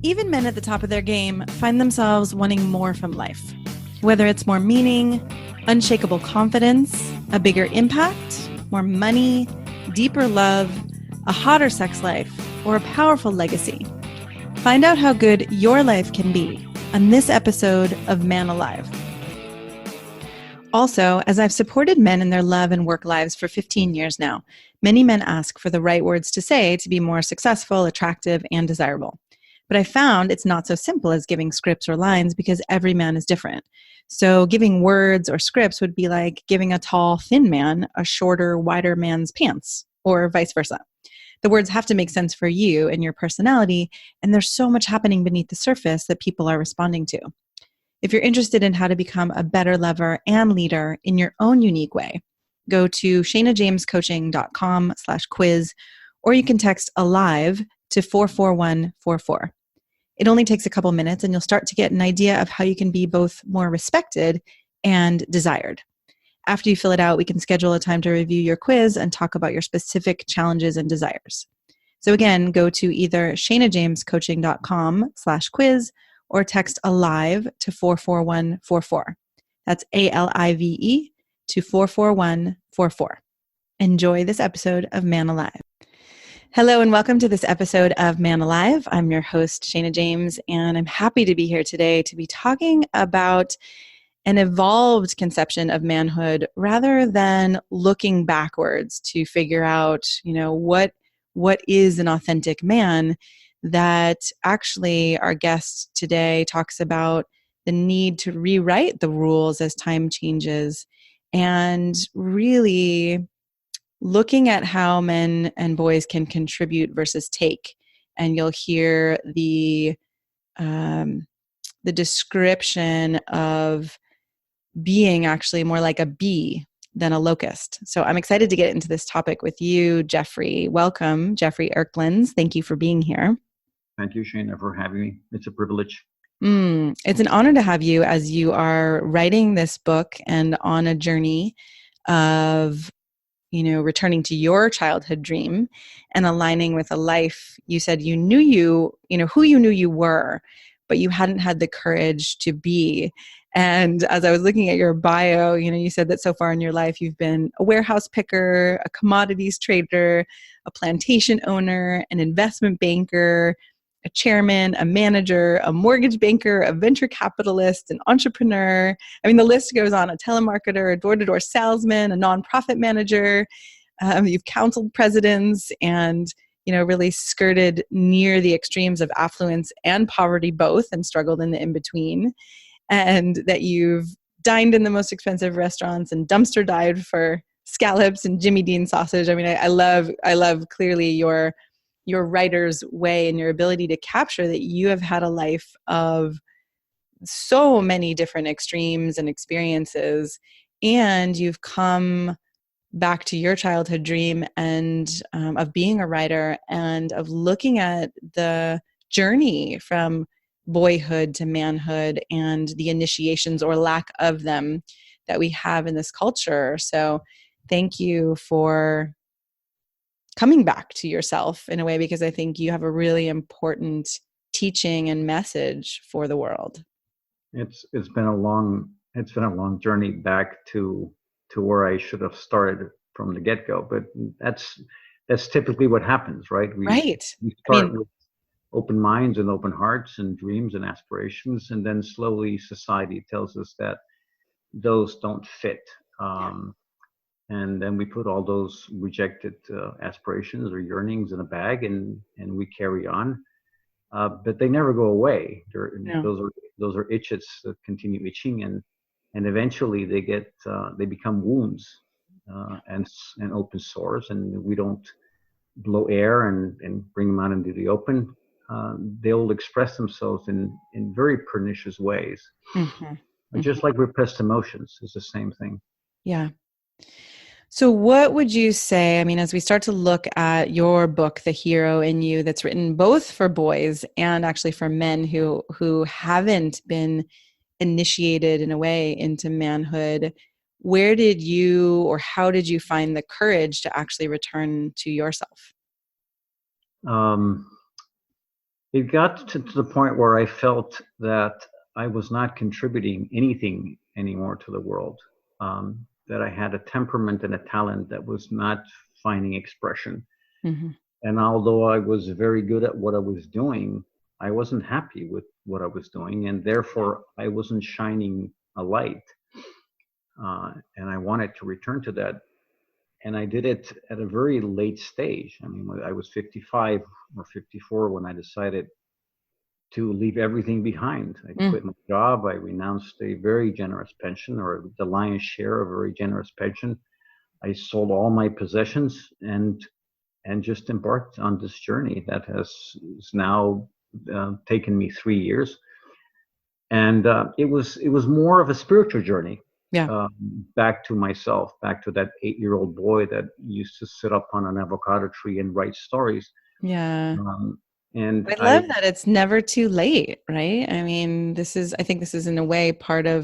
Even men at the top of their game find themselves wanting more from life. Whether it's more meaning, unshakable confidence, a bigger impact, more money, deeper love, a hotter sex life, or a powerful legacy. Find out how good your life can be on this episode of Man Alive. Also, as I've supported men in their love and work lives for 15 years now, many men ask for the right words to say to be more successful, attractive, and desirable. But I found it's not so simple as giving scripts or lines because every man is different. So giving words or scripts would be like giving a tall, thin man a shorter, wider man's pants, or vice versa. The words have to make sense for you and your personality, and there's so much happening beneath the surface that people are responding to. If you're interested in how to become a better lover and leader in your own unique way, go to shanajamescoaching.com/quiz, or you can text ALIVE to 44144. It only takes a couple minutes and you'll start to get an idea of how you can be both more respected and desired. After you fill it out, we can schedule a time to review your quiz and talk about your specific challenges and desires. So again, go to either shanajamescoaching.com/quiz or text ALIVE to 44144. That's ALIVE to 44144. Enjoy this episode of Man Alive. Hello and welcome to this episode of Man Alive. I'm your host, Shana James, and I'm happy to be here today to be talking about an evolved conception of manhood rather than looking backwards to figure out, what is an authentic man. That actually our guest today talks about the need to rewrite the rules as time changes and really looking at how men and boys can contribute versus take. And you'll hear the description of being actually more like a bee than a locust. So I'm excited to get into this topic with you, Jeffrey. Welcome, Jeffrey Erklands. Thank you for being here. Thank you, Shana, for having me. It's a privilege. It's an honor to have you as you are writing this book and on a journey of returning to your childhood dream and aligning with a life you said you knew who you knew you were, but you hadn't had the courage to be. And as I was looking at your bio, you said that so far in your life, you've been a warehouse picker, a commodities trader, a plantation owner, an investment banker, a chairman, a manager, a mortgage banker, a venture capitalist, an entrepreneur. I mean, the list goes on, a telemarketer, a door-to-door salesman, a nonprofit manager. You've counseled presidents and, really skirted near the extremes of affluence and poverty both and struggled in the in-between. And that you've dined in the most expensive restaurants and dumpster dived for scallops and Jimmy Dean sausage. I mean, I love clearly your writer's way and your ability to capture that you have had a life of so many different extremes and experiences, and you've come back to your childhood dream and of being a writer and of looking at the journey from boyhood to manhood and the initiations or lack of them that we have in this culture. So thank you for coming back to yourself in a way, because I think you have a really important teaching and message for the world. It's been a long journey back to where I should have started from the get-go, but that's typically what happens, right? We start with open minds and open hearts and dreams and aspirations, and then slowly society tells us that those don't fit. And then we put all those rejected aspirations or yearnings in a bag, and we carry on. But they never go away. Those are itches that continue itching, and eventually they become wounds and open sores. And we don't blow air and bring them out into the open. They'll express themselves in very pernicious ways. Mm-hmm. Just like repressed emotions is the same thing. Yeah. So what would you say, I mean, as we start to look at your book, The Hero in You, that's written both for boys and actually for men who haven't been initiated in a way into manhood, where did you or how did you find the courage to actually return to yourself? It got to the point where I felt that I was not contributing anything anymore to the world. That I had a temperament and a talent that was not finding expression. Mm-hmm. And although I was very good at what I was doing, I wasn't happy with what I was doing, and therefore I wasn't shining a light. And I wanted to return to that. And I did it at a very late stage. I mean, I was 55 or 54 when I decided to leave everything behind. I Mm. quit my job. I renounced a very generous pension, or the lion's share of a very generous pension. I sold all my possessions and just embarked on this journey that has now taken me 3 years. And it was more of a spiritual journey, Yeah. back to myself, back to that 8-year-old boy that used to sit up on an avocado tree and write stories. Yeah. Um, and I love that it's never too late, right? I mean, I think this is in a way part of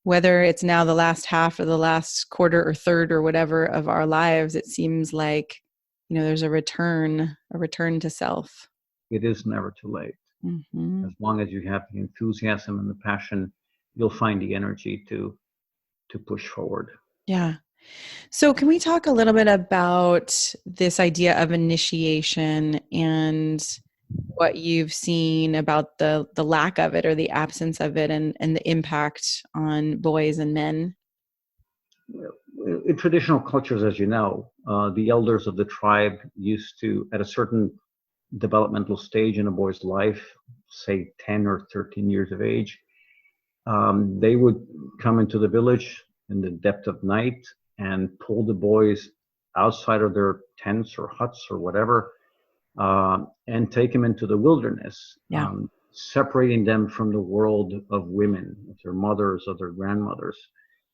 whether it's now the last half or the last quarter or third or whatever of our lives, it seems like, there's a return to self. it is never too late. Mm-hmm. As long as you have the enthusiasm and the passion, you'll find the energy to push forward. Yeah. So, can we talk a little bit about this idea of initiation and what you've seen about the lack of it or the absence of it, and the impact on boys and men? In traditional cultures, as you know, the elders of the tribe used to, at a certain developmental stage in a boy's life, say 10 or 13 years of age, they would come into the village in the depth of night and pull the boys outside of their tents or huts or whatever, and take them into the wilderness, Yeah. separating them from the world of women, of their mothers, of their grandmothers,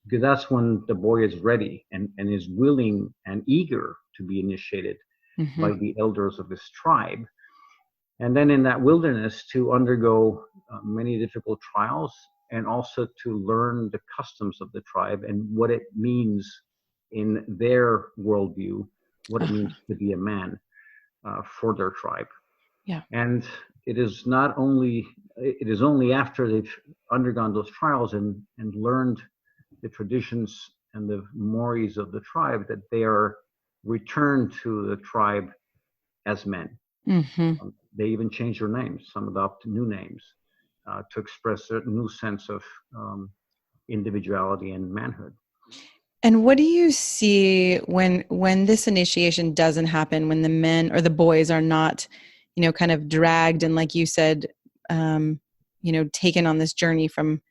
because that's when the boy is ready and is willing and eager to be initiated Mm-hmm. by the elders of his tribe. And then in that wilderness to undergo many difficult trials, and also to learn the customs of the tribe and what it means in their worldview, what it Uh-huh. means to be a man for their tribe. Yeah. And it is only after they've undergone those trials and learned the traditions and the mores of the tribe that they are returned to the tribe as men. Mm-hmm. They even change their names. Some adopt new names to express a new sense of individuality and manhood. And what do you see when this initiation doesn't happen, when the men or the boys are not, kind of dragged and, like you said, um, taken on this journey from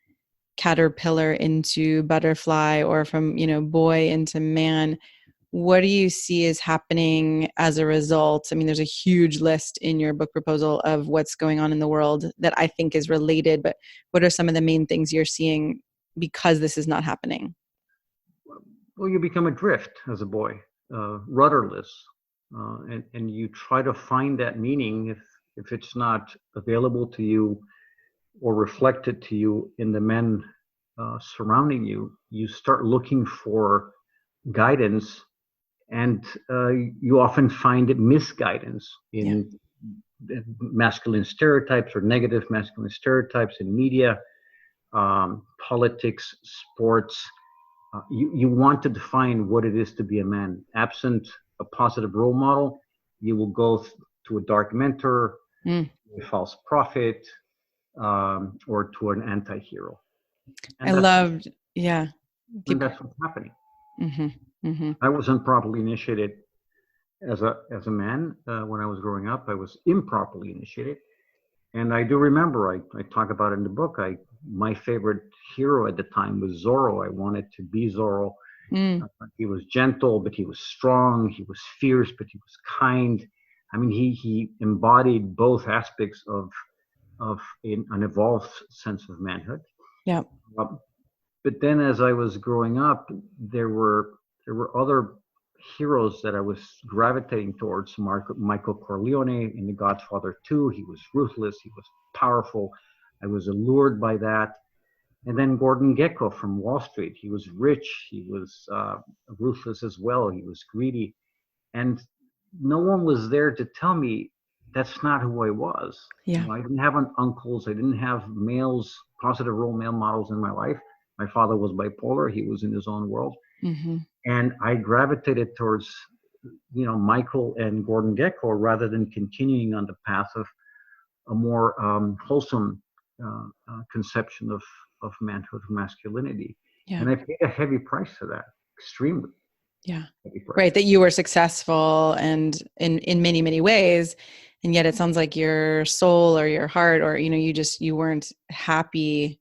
caterpillar into butterfly, or from, boy into man? What do you see is happening as a result? I mean, there's a huge list in your book proposal of what's going on in the world that I think is related, but what are some of the main things you're seeing because this is not happening? Well, you become adrift as a boy, rudderless, and you try to find that meaning if it's not available to you or reflected to you in the men surrounding you. You start looking for guidance, and you often find misguidance Yeah. in masculine stereotypes or negative masculine stereotypes in media, politics, sports. You want to define what it is to be a man. Absent a positive role model, you will go to a dark mentor, Mm. a false prophet, or to an anti-hero. I And loved, yeah. Keep that's what's happening. going. Hmm. Hmm. I wasn't properly initiated as a man when I was growing up. I was improperly initiated. And I do remember, I talk about it in the book, my favorite hero at the time was Zorro. I wanted to be Zorro. Mm. He was gentle, but he was strong. He was fierce, but he was kind. I mean, he embodied both aspects of an evolved sense of manhood. Yeah. Um, but then, as I was growing up, there were other heroes that I was gravitating towards. Michael Corleone in The Godfather 2. He was ruthless. He was powerful. I was allured by that. And then Gordon Gekko from Wall Street. He was rich. He was ruthless as well. He was greedy. And no one was there to tell me that's not who I was. Yeah. I didn't have uncles. I didn't have males, positive role male models in my life. My father was bipolar. He was in his own world. Mm-hmm. And I gravitated towards, Michael and Gordon Gekko rather than continuing on the path of a more wholesome conception of manhood, masculinity. Yeah. And I paid a heavy price for that, extremely Yeah. heavy price. Right. That you were successful and in many, many ways. And yet it sounds like your soul or your heart, or, you weren't happy.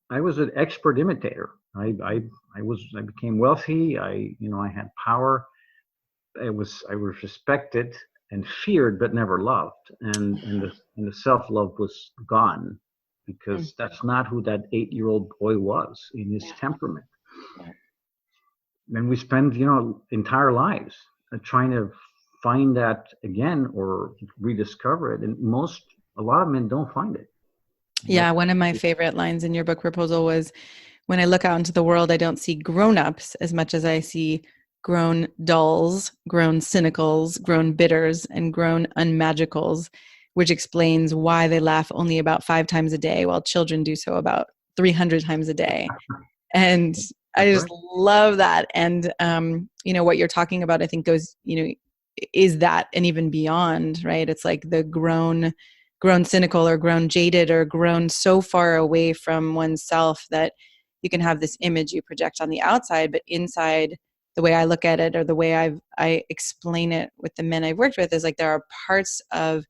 I was an expert imitator. I became wealthy. I had power. I was respected and feared, but never loved. And the self-love was gone Mm. because that's not who that 8-year-old boy was in his Yeah. temperament. Yeah. And we spend, entire lives trying to find that again or rediscover it. And a lot of men don't find it. Yeah. One of my favorite lines in your book proposal was, when I look out into the world, I don't see grown-ups as much as I see grown dulls, grown cynicals, grown bitters, and grown unmagicals, which explains why they laugh only about 5 times a day while children do so about 300 times a day. And I That's just right. love that. And, what you're talking about, I think goes, is that and even beyond, right? It's like the grown cynical or grown jaded or grown so far away from oneself that you can have this image you project on the outside, but inside, the way I look at it or the way I explain it with the men I've worked with is like there are parts of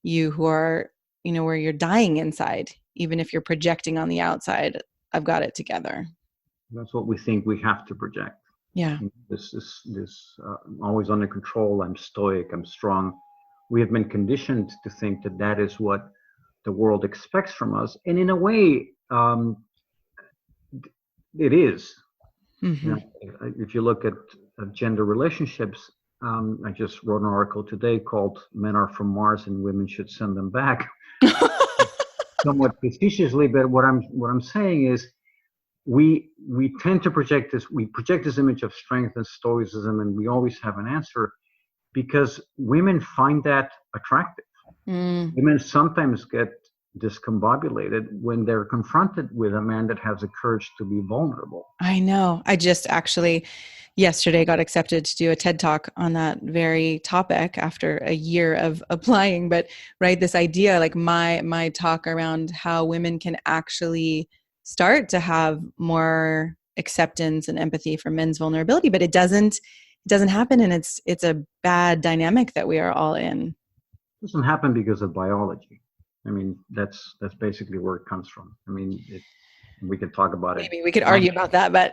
you who are, where you're dying inside, even if you're projecting on the outside, I've got it together. That's what we think we have to project. Yeah. This always under control. I'm stoic. I'm strong. We have been conditioned to think that that is what the world expects from us, and in a way, it is. Mm-hmm. If you look at gender relationships, I just wrote an article today called "Men Are from Mars and Women Should Send Them Back," somewhat facetiously. But what I'm saying is, we tend to project this image of strength and stoicism, and we always have an answer because women find that attractive. Mm. Women sometimes get discombobulated when they're confronted with a man that has the courage to be vulnerable. I know. I just actually yesterday got accepted to do a TED talk on that very topic after a year of applying. But right, this idea, like my talk around how women can actually start to have more acceptance and empathy for men's vulnerability, but it doesn't happen, and it's a bad dynamic that we are all in. It doesn't happen because of biology. I mean, that's basically where it comes from. I mean, we could talk about it. Maybe we could argue about that, but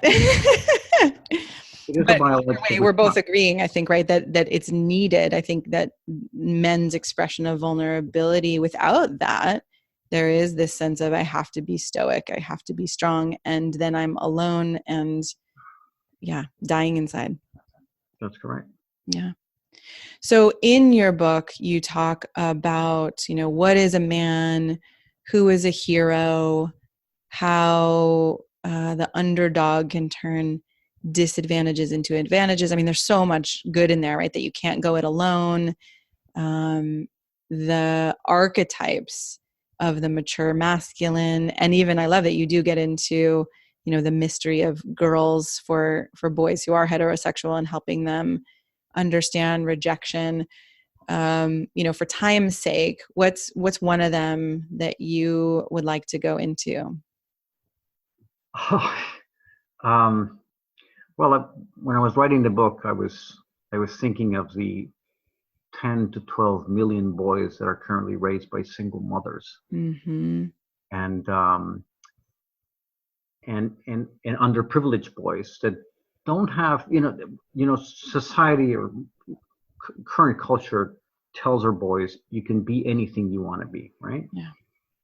It is a but either biological way, we're both response. agreeing, I think, right, that it's needed. I think that men's expression of vulnerability, without that, there is this sense of I have to be stoic, I have to be strong, and then I'm alone and dying inside. That's correct. Yeah. So in your book, you talk about, what is a man, who is a hero, how the underdog can turn disadvantages into advantages. I mean, there's so much good in there, right? That you can't go it alone. The archetypes of the mature masculine, and even I love that you do get into, the mystery of girls for boys who are heterosexual and helping them understand rejection. For time's sake, what's one of them that you would like to go into? Oh, um, well, when I was writing the book, I was thinking of the 10 to 12 million boys that are currently raised by single mothers, Mm-hmm. and and underprivileged boys that don't have, society or current culture tells our boys you can be anything you want to be, right? Yeah.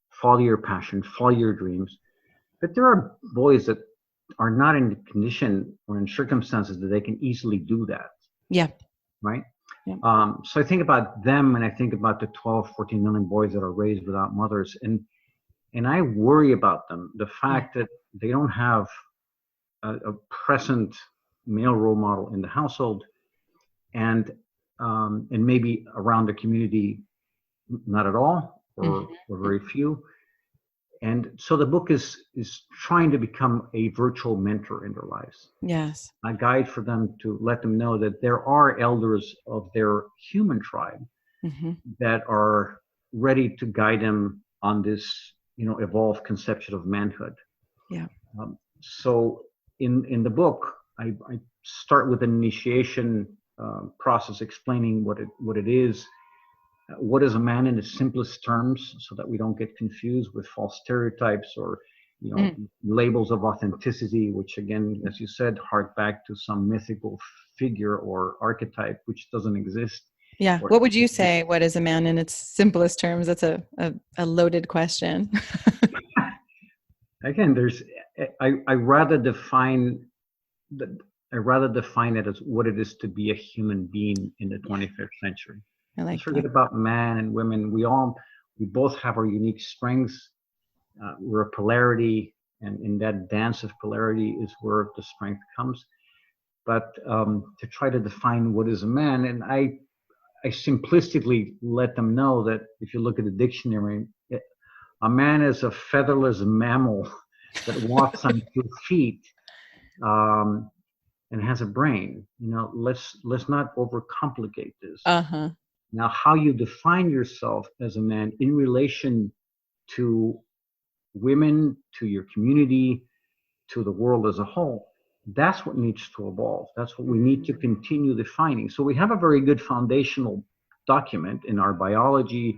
Follow your passion, follow your dreams. But there are boys that are not in the condition or in circumstances that they can easily do that, Yeah. right? Yeah. So I think about them and I think about the 12, 14 million boys that are raised without mothers. And I worry about them. The fact that they don't have a present male role model in the household and maybe around the community not at all, or very few. And so the book is trying to become a virtual mentor in their lives, Yes. a guide for them to let them know that there are elders of their human tribe Mm-hmm. that are ready to guide them on this, evolved conception of manhood. Yeah. So in the book, I start with an initiation process explaining what it is. What is a man in the simplest terms, so that we don't get confused with false stereotypes or labels of authenticity, which again, as you said, hark back to some mythical figure or archetype which doesn't exist. Yeah. Or What would you say? What is a man in its simplest terms? That's a loaded question. again, I rather define the I rather define it as what it is to be a human being in the Yeah, 21st century. I Let's like forget that. about man and women. We both have our unique strengths. We're a polarity, and in that dance of polarity is where the strength comes. But to try to define what is a man, and I simplistically let them know that if you look at the dictionary, a man is a featherless mammal that walks on 2 feet, um, and has a brain. Let's not overcomplicate this. Uh-huh. Now, how you define yourself as a man in relation to women, to your community, to the world as a whole, that's what needs to evolve. That's what we need to continue defining. So we have a very good foundational document in our biology,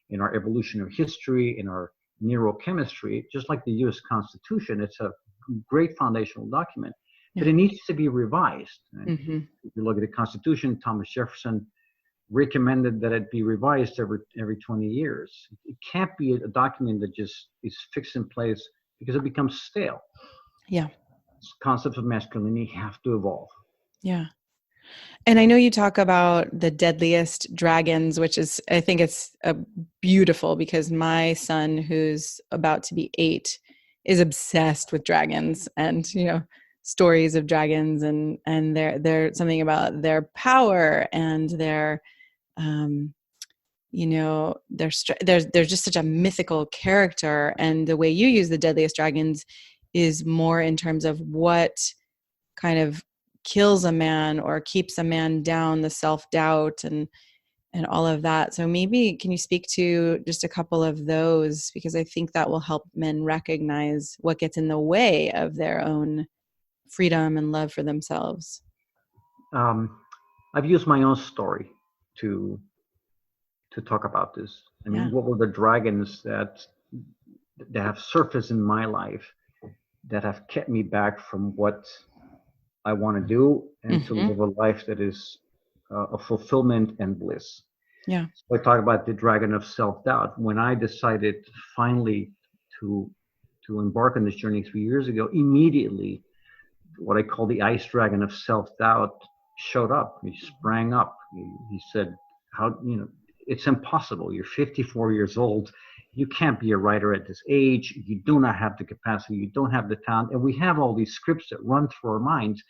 in our evolutionary history, in our neurochemistry, just like the US Constitution. It's a great foundational document, but Yeah. it needs to be revised. And Mm-hmm. if you look at the Constitution, Thomas Jefferson recommended that it be revised every 20 years. It can't be a document that just is fixed in place, because it becomes stale. Yeah. Concepts of masculinity have to evolve. Yeah. And I know you talk about the deadliest dragons, which is, I think it's beautiful, because my son, who's about to be 8, is obsessed with dragons and, stories of dragons, and they're something about their power and their, um, there's just such a mythical character. And the way you use the deadliest dragons is more in terms of what kind of kills a man or keeps a man down, the self-doubt and all of that. So maybe can you speak to just a couple of those, because I think that will help men recognize what gets in the way of their own freedom and love for themselves. I've used my own story to talk about this. I Yeah. mean, what were the dragons that have surfaced in my life that have kept me back from what I want to do, and to Mm-hmm. live a life that is a fulfillment and bliss. Yeah. So I talk about the dragon of self-doubt. When I decided finally to embark on this journey 3 years ago, immediately what I call the ice dragon of self-doubt showed up. He sprang up. He said, "How, it's impossible. You're 54 years old. You can't be a writer at this age. You do not have the capacity. You don't have the talent." And we have all these scripts that run through our minds,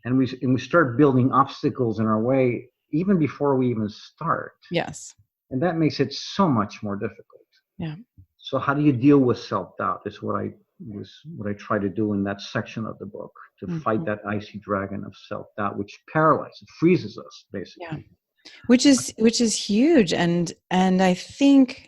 and we start building obstacles in our way even before we even start. Yes. And that makes it so much more difficult. Yeah. So how do you deal with self-doubt is what I try to do in that section of the book, to fight that icy dragon of self-doubt, which paralyzes, freezes us, basically. Yeah. Which is huge. And I think,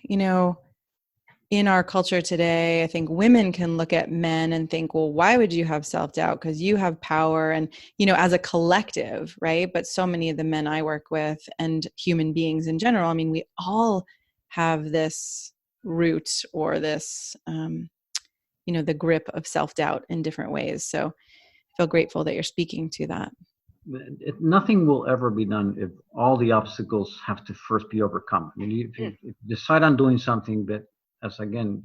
in our culture today, I think women can look at men and think, well, why would you have self-doubt? Because you have power and, as a collective, right? But so many of the men I work with and human beings in general, I mean, we all have this root or this, the grip of self-doubt in different ways. So I feel grateful that you're speaking to that. Nothing will ever be done if all the obstacles have to first be overcome. I mean, if you decide on doing something that, as again,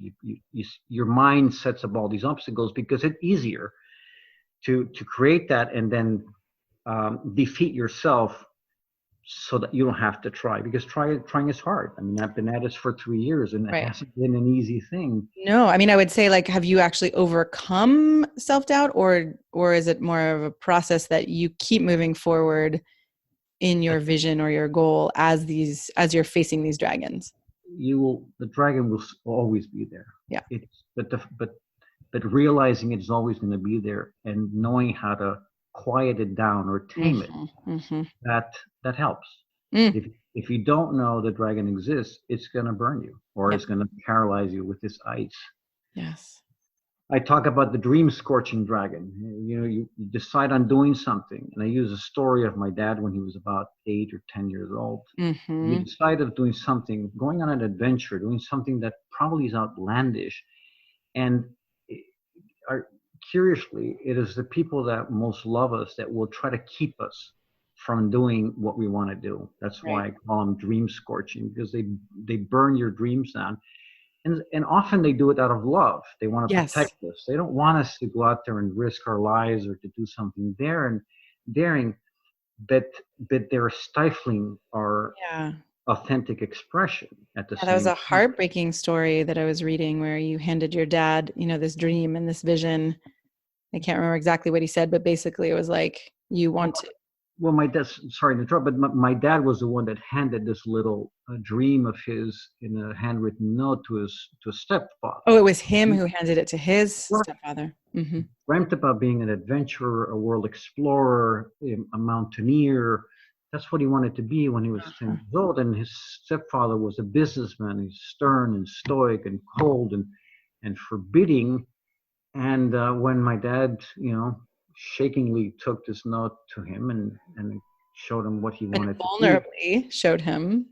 your mind sets up all these obstacles, because it's easier to create that and then defeat yourself, so that you don't have to try, because trying is hard. I mean, I've been at this for 3 years, and it Right. hasn't been an easy thing. No, I mean, I would say, like, have you actually overcome self-doubt, or is it more of a process that you keep moving forward in your vision or your goal as you're facing these dragons? the dragon will always be there. Yeah. It's but realizing it's always going to be there and knowing how to quiet it down or tame it, that helps. Mm. If you don't know the dragon exists, it's going to burn you or Yeah. it's going to paralyze you with this ice. Yes. I talk about the dream scorching dragon. You decide on doing something, and I use a story of my dad when he was about 8 or 10 years old. You decide of doing something, going on an adventure, doing something that probably is outlandish, and curiously, it is the people that most love us that will try to keep us from doing what we want to do. That's why I call them dream scorching, because they burn your dreams down. And often they do it out of love. They want to protect us. They don't want us to go out there and risk our lives or to do something daring, but they're stifling our authentic expression at the That was same a time. heartbreaking story that I was reading where you handed your dad, this dream and this vision. I can't remember exactly what he said, but basically it was like, you want to. Well, my dad, sorry to interrupt, but my dad was the one that handed this little dream of his in a handwritten note to his stepfather. Oh, it was him who handed it to his stepfather. Mm-hmm. Dreamt about being an adventurer, a world explorer, a mountaineer. That's what he wanted to be when he was 10 years old. And his stepfather was a businessman. He's stern and stoic and cold and forbidding. And when my dad, shakingly took this note to him and showed him what he wanted to be. Vulnerably showed him.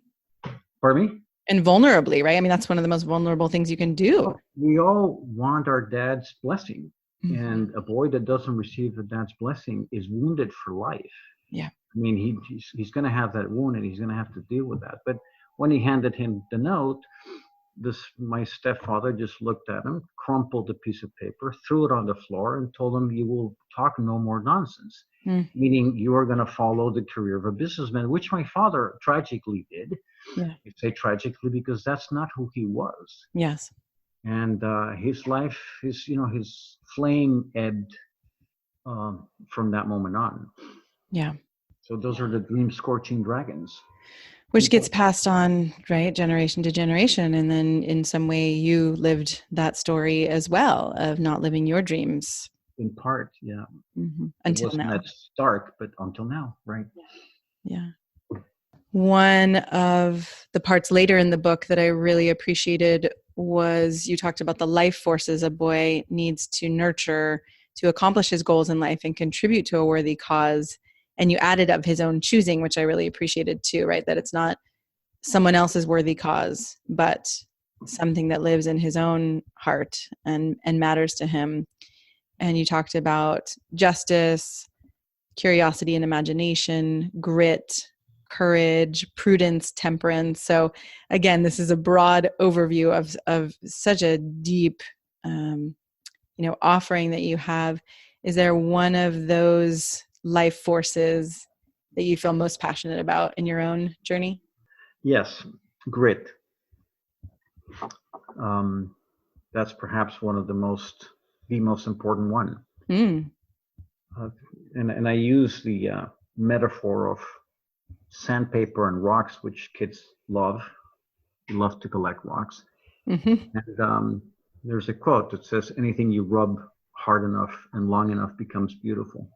Pardon me? And vulnerably, right? I mean, that's one of the most vulnerable things you can do. We all want our dad's blessing. And a boy that doesn't receive the dad's blessing is wounded for life. Yeah. I mean, he's going to have that wound and he's going to have to deal with that. But when he handed him the note, my stepfather just looked at him, crumpled a piece of paper, threw it on the floor, and told him, "You will talk no more nonsense," meaning you are going to follow the career of a businessman, which my father tragically did. Yeah. I say tragically because that's not who he was. Yes. And his life, his flame ebbed from that moment on. Yeah. So those are the dream scorching dragons. Which gets passed on, right, generation to generation. And then in some way you lived that story as well of not living your dreams. In part, yeah. Until now. That stark, but until now, right? Yeah. One of the parts later in the book that I really appreciated was you talked about the life forces a boy needs to nurture to accomplish his goals in life and contribute to a worthy cause. And you added of his own choosing, which I really appreciated too, right? That it's not someone else's worthy cause, but something that lives in his own heart and matters to him. And you talked about justice, curiosity and imagination, grit, courage, prudence, temperance. So again, this is a broad overview of such a deep, offering that you have. Is there one of those life forces that you feel most passionate about in your own journey? Yes, grit. That's perhaps one of the most important one. And I use the metaphor of sandpaper and rocks, which kids love. They love to collect rocks. And there's a quote that says, "Anything you rub hard enough and long enough becomes beautiful."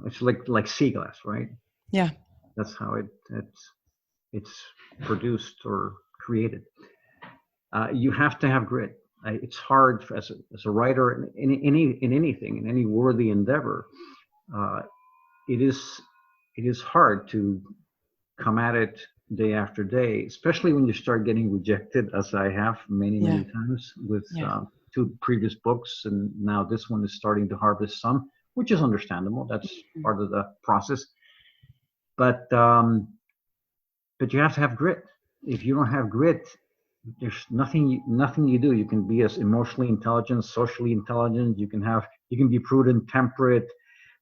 It's like sea glass, right? Yeah. That's how it's produced or created. You have to have grit. It's hard as a writer in anything, in any worthy endeavor. It is hard to come at it day after day, especially when you start getting rejected, as I have many times with 2 previous books, and now this one is starting to harvest some, which is understandable. That's part of the process. But you have to have grit. If you don't have grit, there's nothing you do. You can be as emotionally intelligent, socially intelligent. You can be prudent, temperate,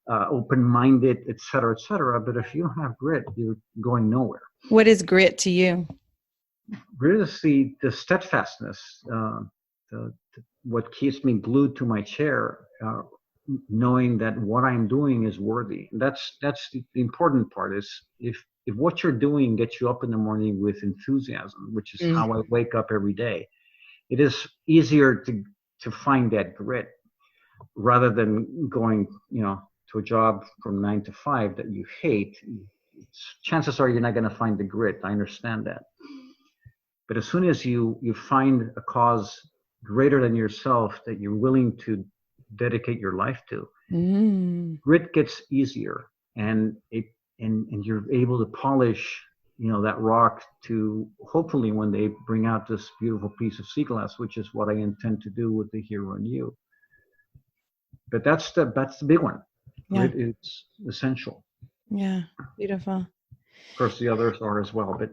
open-minded, etc., etc. But if you don't have grit, you're going nowhere. What is grit to you? Grit is the steadfastness, what keeps me glued to my chair, knowing that what I'm doing is worthy. That's the important part. Is if what you're doing gets you up in the morning with enthusiasm, which is how I wake up every day, it is easier to find that grit rather than going, to a job from 9 to 5 that you hate. Chances are you're not going to find the grit. I understand that. But as soon as you find a cause greater than yourself that you're willing to dedicate your life to, grit gets easier, and you're able to polish, that rock to hopefully one day bring out this beautiful piece of sea glass, which is what I intend to do with The Hero in You. But that's the big one. Yeah. Grit is essential. Yeah, beautiful. Of course, the others are as well, but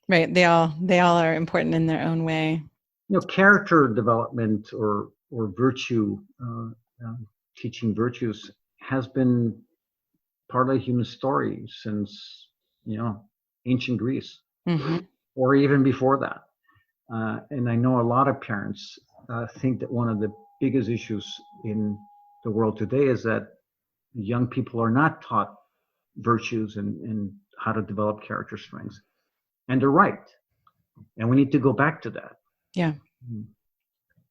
right, they all are important in their own way. Character development or virtue, teaching virtues has been part of the human story since ancient Greece, or even before that. And I know a lot of parents think that one of the biggest issues in the world today is that young people are not taught virtues and how to develop character strengths. And they're right. And we need to go back to that. Yeah.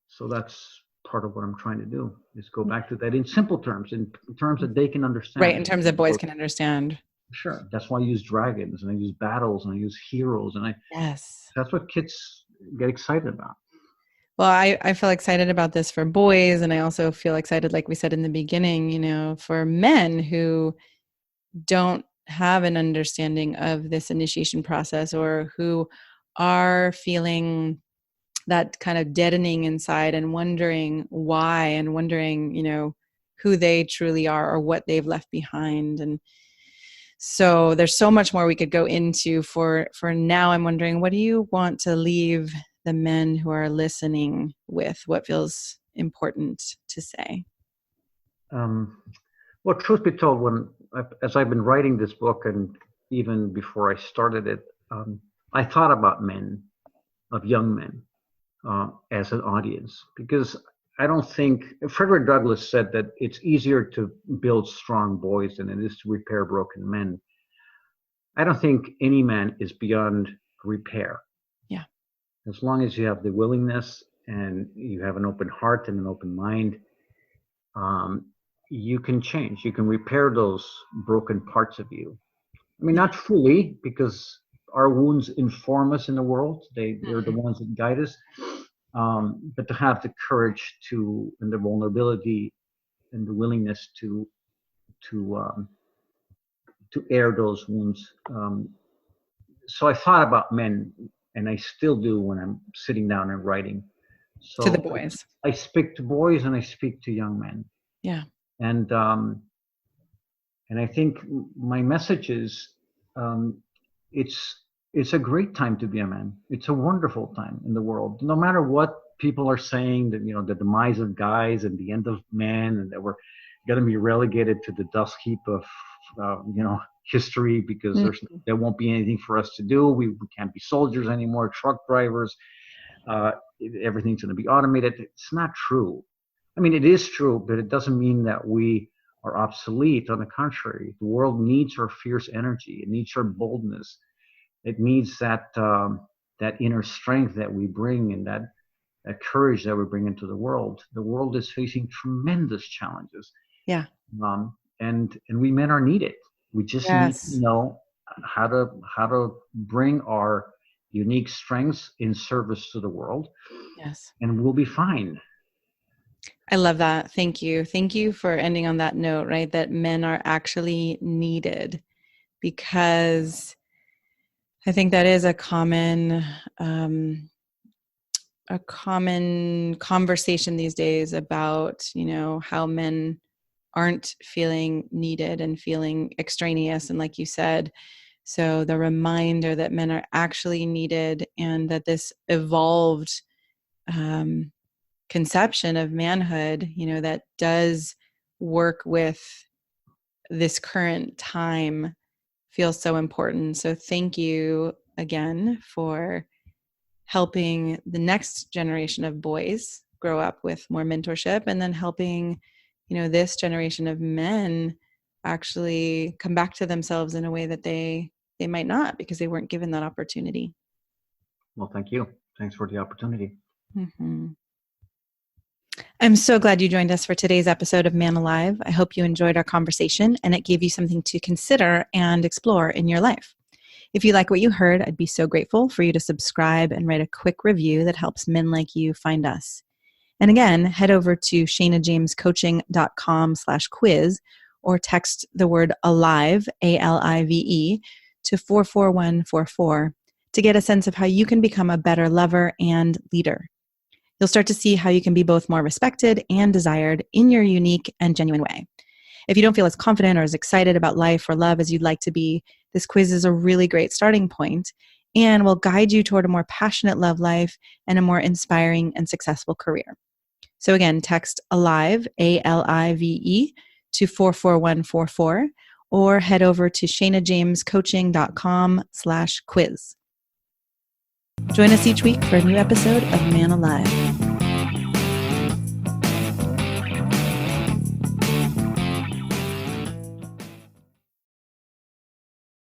So that's part of what I'm trying to do, is go back to that in simple terms, in terms that they can understand. Right, in terms that boys can understand. Sure. That's why I use dragons, and I use battles, and I use heroes, and that's what kids get excited about. Well, I feel excited about this for boys, and I also feel excited, like we said in the beginning, for men who don't have an understanding of this initiation process, or who are feeling that kind of deadening inside and wondering why, and wondering, who they truly are or what they've left behind. And so there's so much more we could go into. For now, I'm wondering, what do you want to leave the men who are listening with? What feels important to say? Well, truth be told, as I've been writing this book, and even before I started it, I thought about young men, as an audience, because I don't think Frederick Douglass said that it's easier to build strong boys than it is to repair broken men. I don't think any man is beyond repair. Yeah. As long as you have the willingness and you have an open heart and an open mind, you can change. You can repair those broken parts of you. I mean, not fully, because our wounds inform us in the world. They're the ones that guide us. But to have the courage and the vulnerability and the willingness to air those wounds. So I thought about men, and I still do when I'm sitting down and writing. So to the boys. I speak to boys and I speak to young men. Yeah. And I think my message is, it's a great time to be a man. It's a wonderful time in the world. No matter what people are saying, that the demise of guys and the end of men, and that we're going to be relegated to the dust heap of history, because there won't be anything for us to do. We can't be soldiers anymore, truck drivers. Everything's going to be automated. It's not true. I mean, it is true, but it doesn't mean that we are obsolete. On the contrary, the world needs our fierce energy. It needs our boldness. It needs that inner strength that we bring, and that courage that we bring into the world. The world is facing tremendous challenges. Yeah. And we men are needed. We just need to know how to bring our unique strengths in service to the world. Yes. And we'll be fine. I love that. Thank you. Thank you for ending on that note, right? That men are actually needed, because I think that is a common conversation these days about, how men aren't feeling needed and feeling extraneous. And like you said, so the reminder that men are actually needed, and that this evolved conception of manhood, that does work with this current time, feels so important. So thank you again for helping the next generation of boys grow up with more mentorship, and then helping, this generation of men actually come back to themselves in a way that they might not, because they weren't given that opportunity. Well, thank you. Thanks for the opportunity. Mm-hmm. I'm so glad you joined us for today's episode of Man Alive. I hope you enjoyed our conversation and it gave you something to consider and explore in your life. If you like what you heard, I'd be so grateful for you to subscribe and write a quick review that helps men like you find us. And again, head over to shanajamescoaching.com/quiz or text the word ALIVE, ALIVE, to 44144 to get a sense of how you can become a better lover and leader. You'll start to see how you can be both more respected and desired in your unique and genuine way. If you don't feel as confident or as excited about life or love as you'd like to be, this quiz is a really great starting point and will guide you toward a more passionate love life and a more inspiring and successful career. So again, text ALIVE, ALIVE, to 44144 or head over to shanajamescoaching.com/quiz. Join us each week for a new episode of Man Alive.